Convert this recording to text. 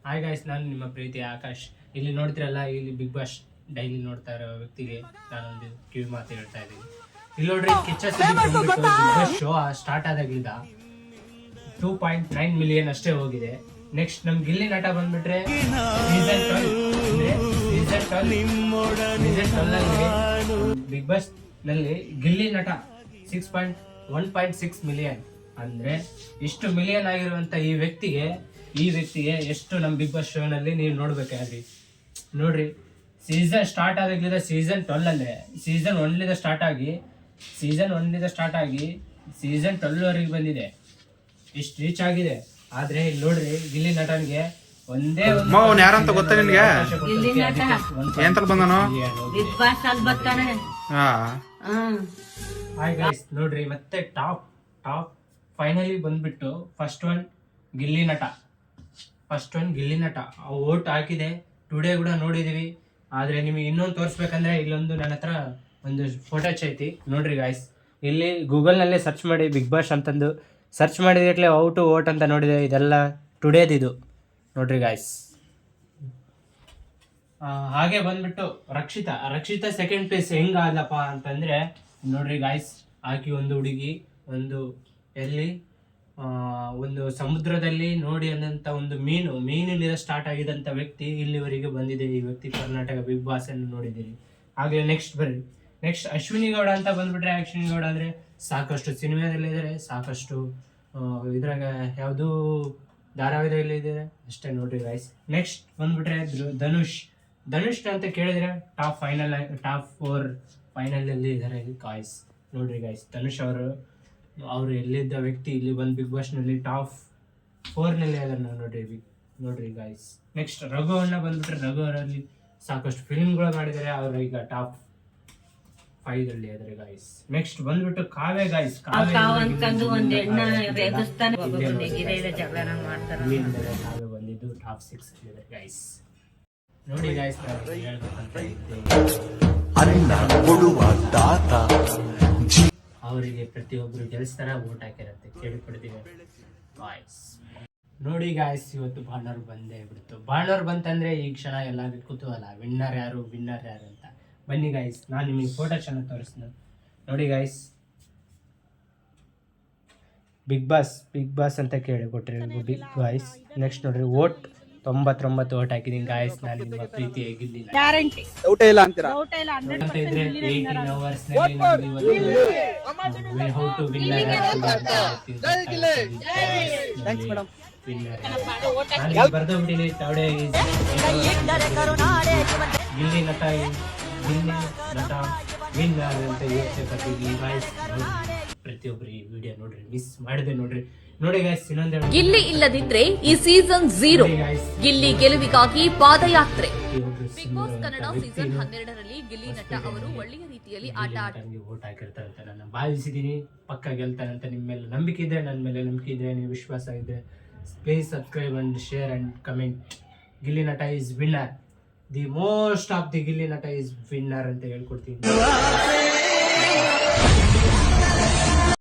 Hi guys, ನಾನು ನಿಮ್ಮ ಪ್ರೀತಿ ಆಕಾಶ್. ಇಲ್ಲಿ ನೋಡ್ತಿರಲ್ಲ, ಇಲ್ಲಿ ಬಿಗ್ ಬಾಸ್ ಡೈಲಿ ನೋಡ್ತಾ ಇರೋ ವ್ಯಕ್ತಿಗೆ ನಾನೊಂದು ಕಿವಿ ಮಾತು ಹೇಳ್ತಾ ಇದ್ದೀನಿ. ಇಲ್ಲಿ ನೋಡ್ರಿ, Kichcha Sudeep Bigg Boss show start ಆದಾಗಿಂದ 2.9 ಮಿಲಿಯನ್ ಅಷ್ಟೇ ಹೋಗಿದೆ. ನೆಕ್ಸ್ಟ್ ನಮ್ ಗಿಲ್ಲಿ ನಟ ಬಂದ್ಬಿಟ್ರೆ ಸೀಸನ್ 12 ಬಿಗ್ ಬಾಸ್ ನಲ್ಲಿ ಗಿಲ್ಲಿ ನಟ 1.6 ಮಿಲಿಯನ್. ಅಂದ್ರೆ ಇಷ್ಟು ಮಿಲಿಯನ್ ಆಗಿರುವಂತ ಈ ವ್ಯಕ್ತಿಗೆ ಎಷ್ಟು ನಮ್ಮ ಬಿಗ್ ಬಾಸ್ ಶೋ ನಲ್ಲಿ ನೀವು ನೋಡ್ಬೇಕಾದ್ರಿ. ನೋಡ್ರಿ, ಸೀಸನ್ ಸ್ಟಾರ್ಟ್ ಆದಾಗಲಿಂದ ಸೀಸನ್ 12 ಅಲ್ಲೇ ಸೀಸನ್ 1 ಸ್ಟಾರ್ಟ್ ಆಗಿ ಸೀಸನ್ 12 ವರೆಗೆ ಬಂದಿದೆ. ಇಷ್ಟು ರೀಚ್ ಆಗಿದೆ. ಆದ್ರೆ ಇಲ್ಲಿ ನೋಡ್ರಿ, ಗಿಲ್ಲಿ ನಟನ್ಗೆ ಒಂದೇ ಯಾರಂತ ಗೊತ್ತಾ ನಿನ್ಗೆ? ಹಾಯ್ ಗೈಸ್, ನೋಡ್ರಿ ಮತ್ತೆ ಟಾಪ್ ಫೈನಲಿ ಬಂದ್ಬಿಟ್ಟು ಫಸ್ಟ್ ಒನ್ ಗಿಲ್ಲಿ ನಟ ವೋಟ್ ಹಾಕಿದೆ. ಟುಡೇ ಕೂಡ ನೋಡಿದೀವಿ. ಆದ್ರೆ ನಿಮಗೆ ಇನ್ನೊಂದು ತೋರಿಸ್ಬೇಕಂದ್ರೆ ಇಲ್ಲೊಂದು ನನ್ನ ಹತ್ರ ಒಂದು ಫೋಟೋಚ್ ಐತಿ. ನೋಡ್ರಿ ಗಾಯ್ಸ್, ಇಲ್ಲಿ ಗೂಗಲ್ನಲ್ಲೇ ಸರ್ಚ್ ಮಾಡಿ ಬಿಗ್ ಬಾಸ್ ಅಂತಂದು ಸರ್ಚ್ ಮಾಡಿದ್ರೆ ಔ ಟು ವೋಟ್ ಅಂತ ನೋಡಿದೆ. ಇದೆಲ್ಲ ಟುಡೇದಿದು ನೋಡ್ರಿ ಗಾಯ್ಸ್. ಹಾಗೆ ಬಂದ್ಬಿಟ್ಟು ರಕ್ಷಿತಾ ಸೆಕೆಂಡ್ ಪ್ಲೇಸ್ ಹೆಂಗಾದಪ್ಪ ಅಂತಂದ್ರೆ ನೋಡ್ರಿ ಗಾಯ್ಸ್, ಆಕಿ ಒಂದು ಹುಡುಗಿ ಒಂದು ಸಮುದ್ರದಲ್ಲಿ ನೋಡಿ ಅನ್ನಂತ ಒಂದು ಮೀನಿನಿಂದ ಸ್ಟಾರ್ಟ್ ಆಗಿದಂತ ವ್ಯಕ್ತಿ ಇಲ್ಲಿವರೆಗೆ ಬಂದಿದೆ. ಈ ವ್ಯಕ್ತಿ ಕರ್ನಾಟಕ ಬಿಗ್ ಬಾಸ್ ಅನ್ನು ನೋಡಿದ್ದೀರಿ. ಹಾಗೆ ನೆಕ್ಸ್ಟ್ ಅಶ್ವಿನಿ ಗೌಡ ಅಂತ ಬಂದ್ಬಿಟ್ರೆ, ಅಶ್ವಿನಿ ಗೌಡ ಅಂದ್ರೆ ಸಾಕಷ್ಟು ಸಿನಿಮಾದಲ್ಲಿ ಇದ್ದಾರೆ, ಸಾಕಷ್ಟು ಇದ್ರಾಗ ಯಾವುದು ಧಾರಾವಾಹಿಯಲ್ಲಿ ಇದ್ದಾರೆ ಅಷ್ಟೇ. ನೋಡ್ರಿ ಗಾಯ್ಸ್, ನೆಕ್ಸ್ಟ್ ಬಂದ್ಬಿಟ್ರೆ ಧನುಷ್ ಅಂತ ಕೇಳಿದ್ರೆ ಟಾಪ್ 4 ಫೈನಲ್ ಅಲ್ಲಿ ಇದ್ದಾರೆ ಗಾಯ್ಸ್. ನೋಡ್ರಿ ಗಾಯ್ಸ್, ಧನುಷ್ ಅವರು ಎಲ್ಲಿದ್ದ ವ್ಯಕ್ತಿ ಇಲ್ಲಿ ಬಂದು ಬಿಗ್ ಬಾಸ್ ನಲ್ಲಿ ಟಾಪ್ 4 ನಲ್ಲಿ ಅದನ್ನ ನೋಡ್ರಿ ಗಾಯ್ಸ್. ನೆಕ್ಸ್ಟ್ ರಘು ಅಣ್ಣ ಬಂದ್ಬಿಟ್ರೆ, ರಘು ಅವರಲ್ಲಿ ಸಾಕಷ್ಟು ಫಿಲ್ಮ್ಗಳು ಮಾಡಿದ್ದಾರೆ. ಅವರು ಈಗ ಟಾಪ್ 5 ಅಲ್ಲಿ ಇದ್ದಾರೆ ಗಾಯ್ಸ್. ನೆಕ್ಸ್ಟ್ ಬಂದ್ಬಿಟ್ಟು ಕಾವ್ಯ ಗಾಯ್ಸ್, ಕಾವ್ಯ ಬಂದಿದ್ದು ಟಾಪ್ 6 ಅಲ್ಲಿ ಇದ್ದಾರೆ ಗಾಯ್ಸ್. ನೋಡಿ ಗಾಯ್ಸ್, ಅವರಿಗೆ ಪ್ರತಿಯೊಬ್ಬರು ಗೆಲ್ಸ್ತಾರ, ಓಟ್ ಹಾಕಿರತ್ತೆ, ಕೇಳಿಕೊಡ್ತೀವಿ ಗಾಯ್ಸ್. ನೋಡಿ ಗಾಯ್ಸ್, ಇವತ್ತು ಭಾನುವಾರ ಬಂದೇ ಬಿಡ್ತು. ಭಾನುವಾರ ಬಂತಂದ್ರೆ ಈ ಕ್ಷಣ ಎಲ್ಲರಿಗೂ ಕುತೂಹಲ, ವಿನ್ನರ್ ಯಾರು ಅಂತ. ಬನ್ನಿ ಗಾಯ್ಸ್, ನಾನು ನಿಮಗೆ ಫೋಟೋ ಚೆನ್ನಾಗಿ ತೋರಿಸ್ತೀನಿ. ನೋಡಿ ಗಾಯ್ಸ್, ಬಿಗ್ ಬಾಸ್ ಅಂತ ಕೇಳಿಕೊಟ್ರಿ ಬಿಗ್ ಬಾಯ್ಸ್. ನೆಕ್ಸ್ಟ್ ನೋಡ್ರಿ, 99 ಓಟ್ ಹಾಕಿದೀನಿ ಗಾಯ್ಸ್. ನಾನು ನಿಮ್ಮ ಪ್ರೀತಿ ಗಿಲ್ಲಿಲ್ಲ ಇದ್ರೆ 18 hours ಹೌ ಟು ವಿನ್ನರ್ ಬರ್ದೋಗ್ಬಿಟ್ಟಿನಿ. ಗಿಲ್ಲಿ ನಟ ವಿನ್ನರ್ ಅಂತ ಹೇಳ್ತೀವಿ ಗಾಯ್ಸ್. ಪ್ರತಿಯೊಬ್ಬರು ಈ ವಿಡಿಯೋ ನೋಡ್ರಿ, ಮಿಸ್ ಮಾಡದೆ ನೋಡಿ ಗಾಯ್ಸ್. ಇನ್ನೊಂದು, ಗಿಲ್ಲಿ ಇಲ್ಲದಿದ್ರೆ ಈ ಸೀಸನ್ 0. ಗಿಲ್ಲಿ ಗೆಲುವಿಗಾಗಿ ಪಾದಯಾತ್ರೆ. ಬಿಗ್ ಬಾಸ್ ಕನ್ನಡ ಸೀಸನ್ 12ರಲ್ಲಿ ಗಿಲ್ಲಿ ನಟ ಅವರು ಒಳ್ಳೆಯ ರೀತಿಯಲ್ಲಿ ಆಟ ಆಡಿ ಓಟ್ ಹಾಕಿರ್ತಾರಂತ ನಾನು ಭಾವಿಸಿದೀನಿ. ಪಕ್ಕ ಗೆಲ್ತಾರಂತ. ನಿಮ್ಮ ಮೇಲೆ ನಂಬಿಕೆ ಇದ್ರೆ, ನನ್ನ ಮೇಲೆ ನಂಬಿಕೆ ಇದ್ರೆ, ನೀವು ವಿಶ್ವಾಸ ಇದ್ರೆ, please subscribe and share and comment. Gilli Nata is winner. The most of the Gilli Nata is winner ಅಂತ ಹೇಳ್ಕೊಡ್ತೀನಿ.